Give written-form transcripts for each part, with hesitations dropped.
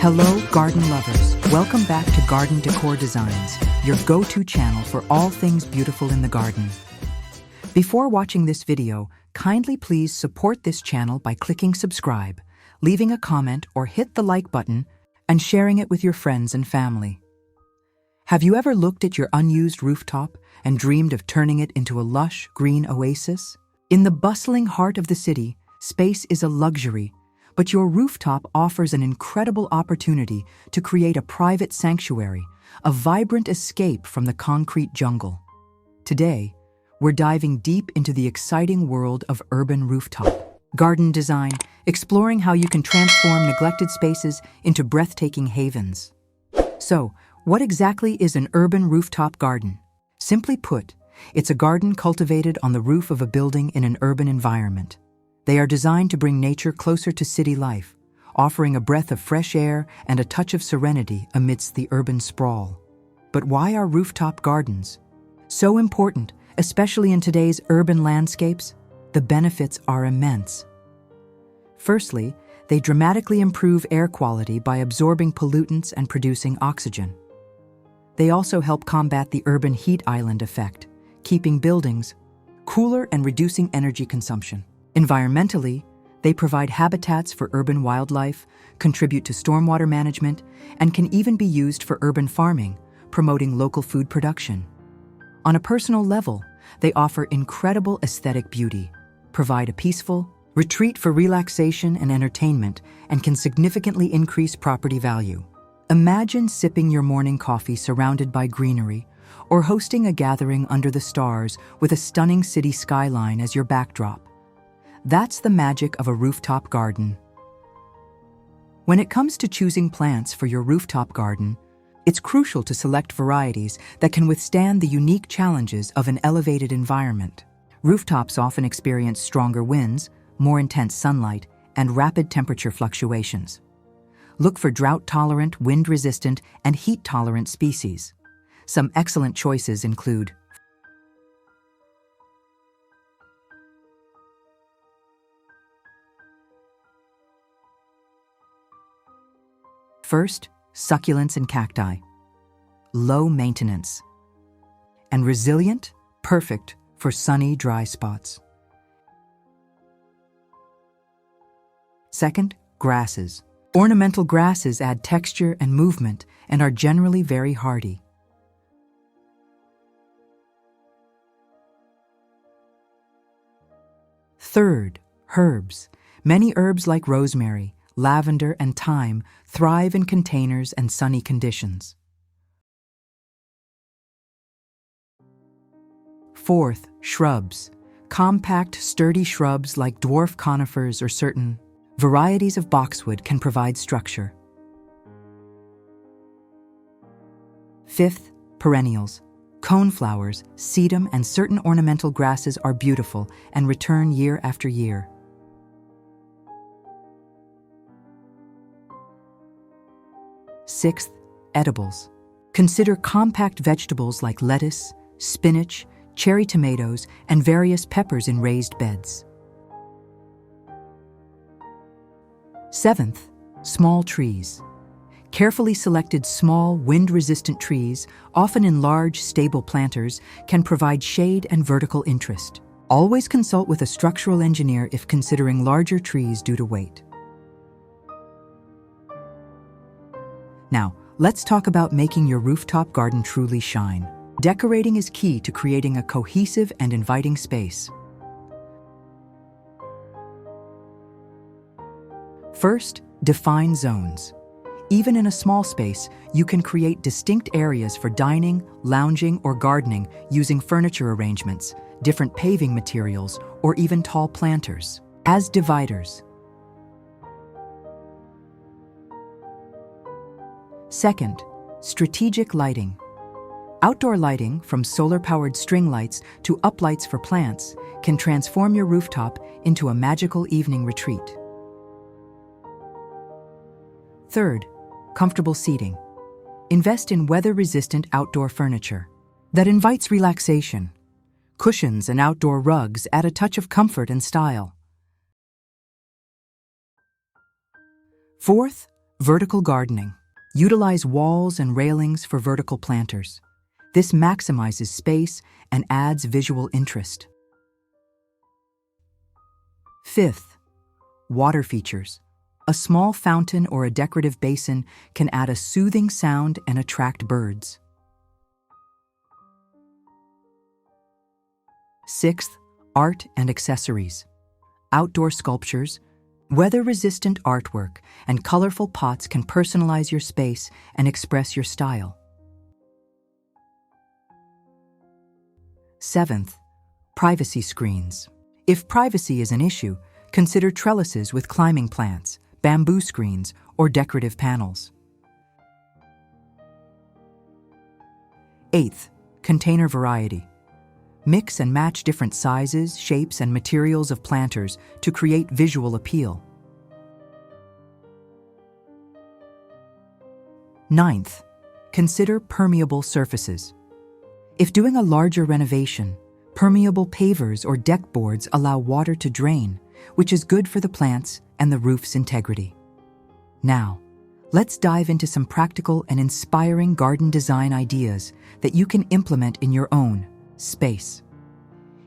Hello, garden lovers. Welcome back to Garden Decor Designs, your go-to channel for all things beautiful in the garden. Before watching this video, kindly please support this channel by clicking subscribe, leaving a comment or hit the like button, and sharing it with your friends and family. Have you ever looked at your unused rooftop and dreamed of turning it into a lush, green oasis? In the bustling heart of the city, space is a luxury, but your rooftop offers an incredible opportunity to create a private sanctuary, a vibrant escape from the concrete jungle. Today, we're diving deep into the exciting world of urban rooftop garden design, exploring how you can transform neglected spaces into breathtaking havens. So, what exactly is an urban rooftop garden? Simply put, it's a garden cultivated on the roof of a building in an urban environment. They are designed to bring nature closer to city life, offering a breath of fresh air and a touch of serenity amidst the urban sprawl. But why are rooftop gardens so important, especially in today's urban landscapes? The benefits are immense. Firstly, they dramatically improve air quality by absorbing pollutants and producing oxygen. They also help combat the urban heat island effect, keeping buildings cooler and reducing energy consumption. Environmentally, they provide habitats for urban wildlife, contribute to stormwater management, and can even be used for urban farming, promoting local food production. On a personal level, they offer incredible aesthetic beauty, provide a peaceful retreat for relaxation and entertainment, and can significantly increase property value. Imagine sipping your morning coffee surrounded by greenery, or hosting a gathering under the stars with a stunning city skyline as your backdrop. That's the magic of a rooftop garden. When it comes to choosing plants for your rooftop garden, it's crucial to select varieties that can withstand the unique challenges of an elevated environment. Rooftops often experience stronger winds, more intense sunlight, and rapid temperature fluctuations. Look for drought-tolerant, wind-resistant, and heat-tolerant species. Some excellent choices include first, succulents and cacti. Low maintenance and resilient, perfect for sunny, dry spots. Second, grasses. Ornamental grasses add texture and movement and are generally very hardy. Third, herbs. Many herbs like rosemary, lavender, and thyme thrive in containers and sunny conditions. Fourth, shrubs. Compact, sturdy shrubs like dwarf conifers or certain varieties of boxwood can provide structure. Fifth, perennials. Coneflowers, sedum, and certain ornamental grasses are beautiful and return year after year. Sixth, edibles. Consider compact vegetables like lettuce, spinach, cherry tomatoes, and various peppers in raised beds. Seventh, small trees. Carefully selected small, wind-resistant trees, often in large, stable planters, can provide shade and vertical interest. Always consult with a structural engineer if considering larger trees due to weight. Now, let's talk about making your rooftop garden truly shine. Decorating is key to creating a cohesive and inviting space. First, define zones. Even in a small space, you can create distinct areas for dining, lounging, or gardening using furniture arrangements, different paving materials, or even tall planters as dividers. Second, strategic lighting. Outdoor lighting, from solar-powered string lights to uplights for plants, can transform your rooftop into a magical evening retreat. Third, comfortable seating. Invest in weather-resistant outdoor furniture that invites relaxation. Cushions and outdoor rugs add a touch of comfort and style. Fourth, Vertical gardening. Utilize walls and railings for vertical planters. This maximizes space and adds visual interest. Fifth, water features. A small fountain or a decorative basin can add a soothing sound and attract birds. Sixth, art and accessories. Outdoor sculptures, weather-resistant artwork, and colorful pots can personalize your space and express your style. Seventh, privacy screens. If privacy is an issue, consider trellises with climbing plants, bamboo screens, or decorative panels. Eighth, container variety. Mix and match different sizes, shapes, and materials of planters to create visual appeal. Ninth, consider permeable surfaces. If doing a larger renovation, permeable pavers or deck boards allow water to drain, which is good for the plants and the roof's integrity. Now, let's dive into some practical and inspiring garden design ideas that you can implement in your own space.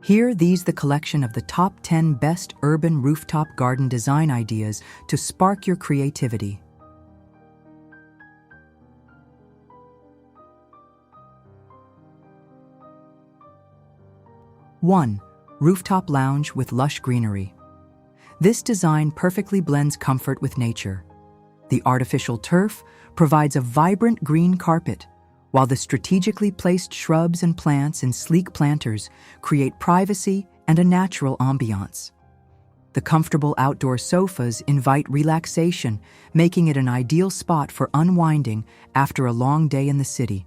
Here, these the collection of the top 10 best urban rooftop garden design ideas to spark your creativity. One, rooftop lounge with lush greenery. This design perfectly blends comfort with nature. The artificial turf provides a vibrant green carpet, while the strategically placed shrubs and plants in sleek planters create privacy and a natural ambiance. The comfortable outdoor sofas invite relaxation, making it an ideal spot for unwinding after a long day in the city.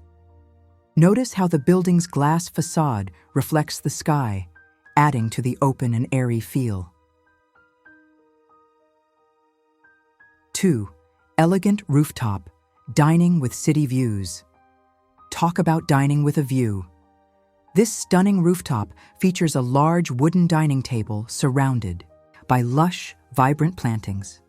Notice how the building's glass facade reflects the sky, adding to the open and airy feel. 2. Elegant rooftop, dining with city views. Talk about dining with a view. This stunning rooftop features a large wooden dining table surrounded by lush, vibrant plantings.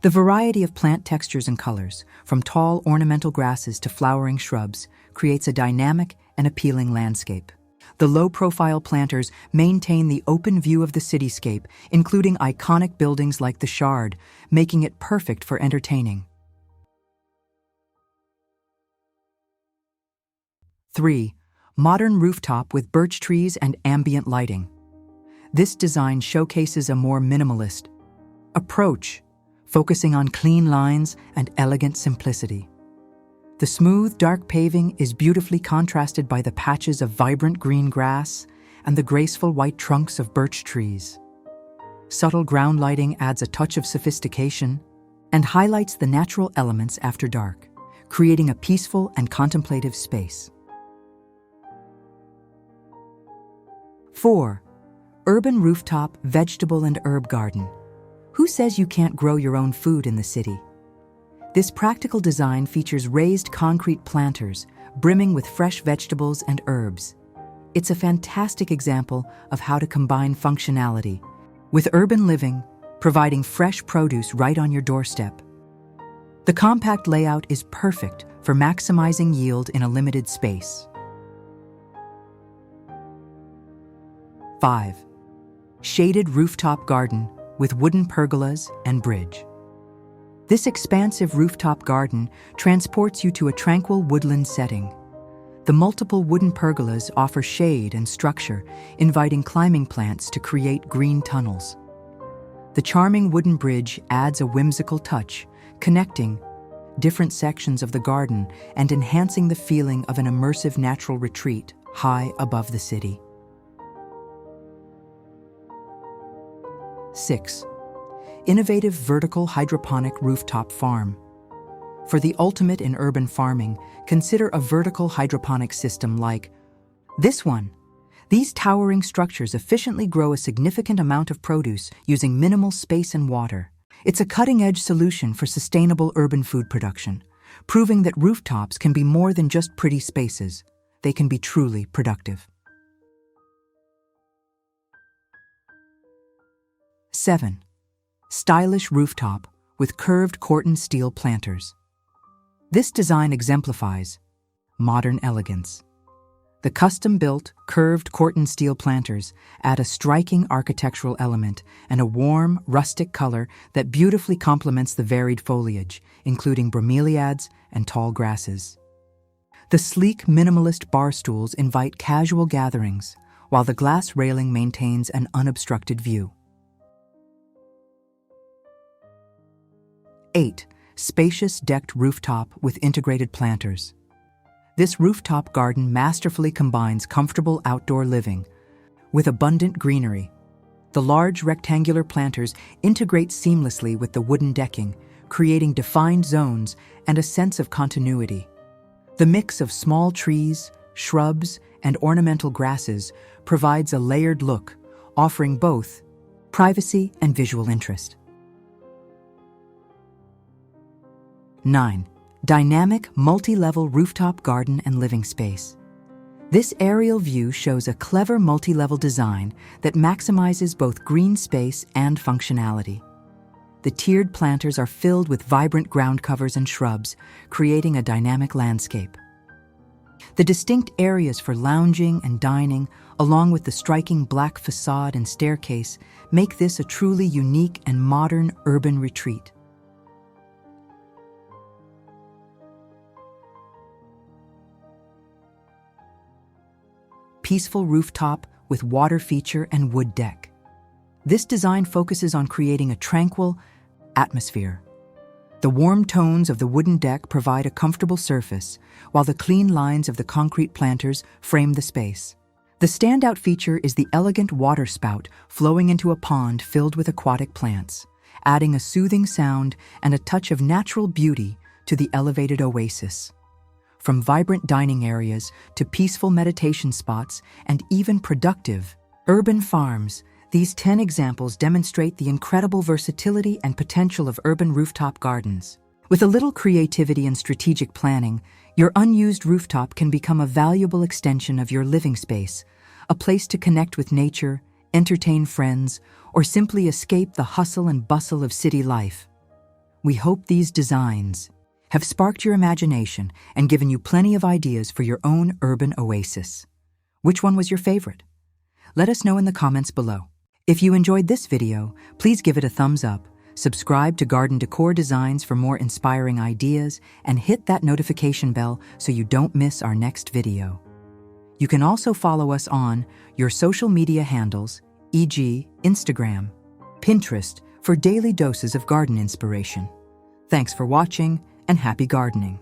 The variety of plant textures and colors, from tall ornamental grasses to flowering shrubs, creates a dynamic and appealing landscape. The low-profile planters maintain the open view of the cityscape, including iconic buildings like the Shard, making it perfect for entertaining. 3. Modern rooftop with birch trees and ambient lighting. This design showcases a more minimalist approach, focusing on clean lines and elegant simplicity. The smooth, dark paving is beautifully contrasted by the patches of vibrant green grass and the graceful white trunks of birch trees. Subtle ground lighting adds a touch of sophistication and highlights the natural elements after dark, creating a peaceful and contemplative space. 4. Urban rooftop vegetable and herb garden. Who says you can't grow your own food in the city? This practical design features raised concrete planters brimming with fresh vegetables and herbs. It's a fantastic example of how to combine functionality with urban living, providing fresh produce right on your doorstep. The compact layout is perfect for maximizing yield in a limited space. 5. Shaded rooftop garden with wooden pergolas and bridge. This expansive rooftop garden transports you to a tranquil woodland setting. The multiple wooden pergolas offer shade and structure, inviting climbing plants to create green tunnels. The charming wooden bridge adds a whimsical touch, connecting different sections of the garden and enhancing the feeling of an immersive natural retreat high above the city. 6. Innovative vertical hydroponic rooftop farm. For the ultimate in urban farming, consider a vertical hydroponic system like this one. These towering structures efficiently grow a significant amount of produce using minimal space and water. It's a cutting-edge solution for sustainable urban food production, proving that rooftops can be more than just pretty spaces. They can be truly productive. 7. Stylish rooftop with curved corten steel planters. This design exemplifies modern elegance. The custom-built, curved corten steel planters add a striking architectural element and a warm, rustic color that beautifully complements the varied foliage, including bromeliads and tall grasses. The sleek, minimalist bar stools invite casual gatherings, while the glass railing maintains an unobstructed view. 8. Spacious decked rooftop with integrated planters. This rooftop garden masterfully combines comfortable outdoor living with abundant greenery. The large rectangular planters integrate seamlessly with the wooden decking, creating defined zones and a sense of continuity. The mix of small trees, shrubs, and ornamental grasses provides a layered look, offering both privacy and visual interest. 9. Dynamic, multi-level rooftop garden and living space. This aerial view shows a clever multi-level design that maximizes both green space and functionality. The tiered planters are filled with vibrant ground covers and shrubs, creating a dynamic landscape. The distinct areas for lounging and dining, along with the striking black facade and staircase, make this a truly unique and modern urban retreat. Peaceful rooftop with water feature and wood deck. This design focuses on creating a tranquil atmosphere. The warm tones of the wooden deck provide a comfortable surface, while the clean lines of the concrete planters frame the space. The standout feature is the elegant water spout flowing into a pond filled with aquatic plants, adding a soothing sound and a touch of natural beauty to the elevated oasis. From vibrant dining areas to peaceful meditation spots and even productive urban farms, these 10 examples demonstrate the incredible versatility and potential of urban rooftop gardens. With a little creativity and strategic planning, your unused rooftop can become a valuable extension of your living space, a place to connect with nature, entertain friends, or simply escape the hustle and bustle of city life. We hope these designs have sparked your imagination and given you plenty of ideas for your own urban oasis. Which one was your favorite? Let us know in the comments below. If you enjoyed this video, please give it a thumbs up, subscribe to Garden Decor Designs for more inspiring ideas, and hit that notification bell so you don't miss our next video. You can also follow us on your social media handles, e.g. Instagram, Pinterest, for daily doses of garden inspiration. Thanks for watching, and happy gardening.